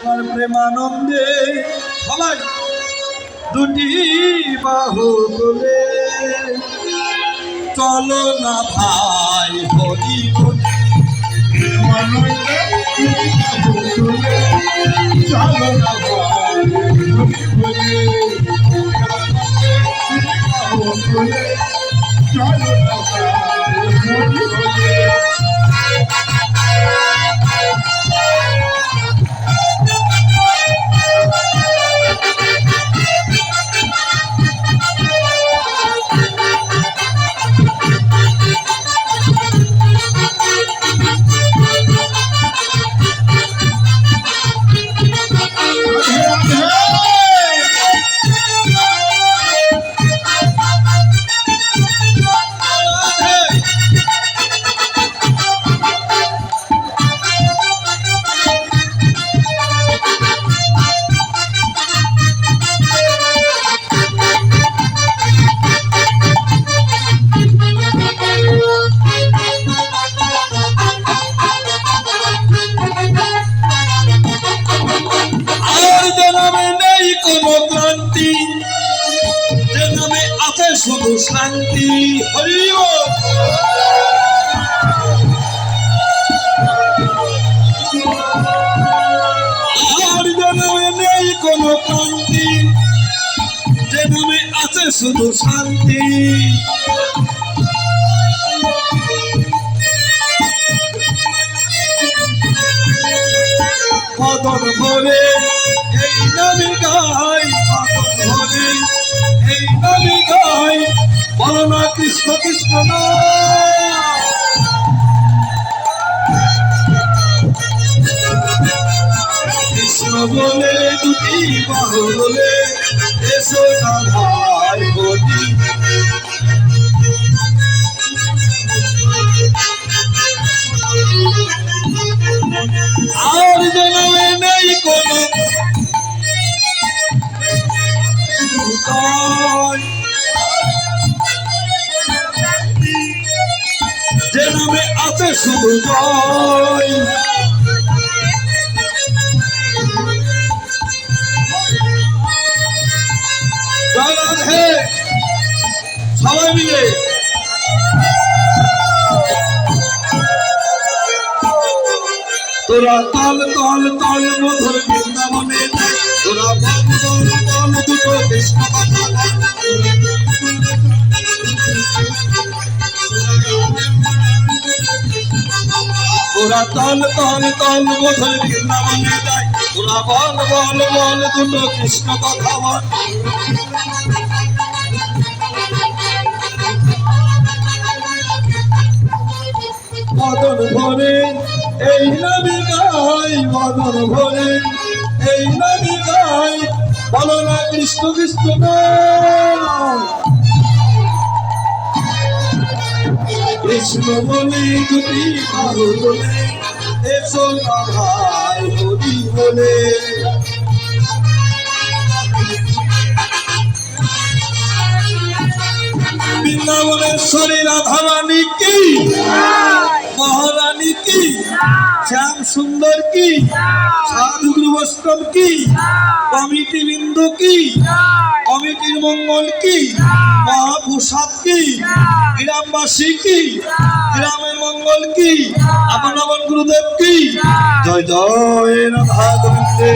কৃষ্ণর প্রেমানন্দে সবাই দুটি বাহু তুলে চলো না ভাই হরি বলে প্রেমানন্দে দুটি বাহু তুলে চলো না ভাই হরি বলে বাহু তুলে চলো না ভাই হরি বলে শুধু শান্তি হরি আর জন্মে নেই কোনো ক্রান্তি যে নামে আছে শুধু শান্তি কদর ভরে এই নামে গাই কদর ভরে এই নামে গাই বলো না কৃষ্ণ কৃষ্ণ কৃষ্ণ বলে দুটি বাহু বলে এসো না ভাই বলি আর জন্মে নেই কোনো যে নামে আছে শুধু জয় হে সবাই মিলে তোরা তল তল তল মধুর বৃন্দাবনে তোরা বল বল বল দুটো কৃষ্ণ কথা তোরা তল তল তল মধুর বৃন্দাবনে যায় তোরা বল বল বল দুটো কৃষ্ণ কথা বল মদন ভরে এই নামে গাই মদন ভরে এই নামে গাই বলো না কৃষ্ণ কৃষ্ণ কৃষ্ণ বলে দুটি বাহু বলে এসো না ভাই হরি বলে বৃন্দাবনেশ্বরী রাধারানী কি মহারানী কি শ্যাম সুন্দর কি সাধু বৈষ্ণব কি কমিটি বৃন্দ কি কমিটির মঙ্গল কি মহাপ্রসাদ কি গ্রামবাসী কি গ্রামের মঙ্গল কি আপন আপন গুরুদেব কি জয় জয় রাধা গোবিন্দে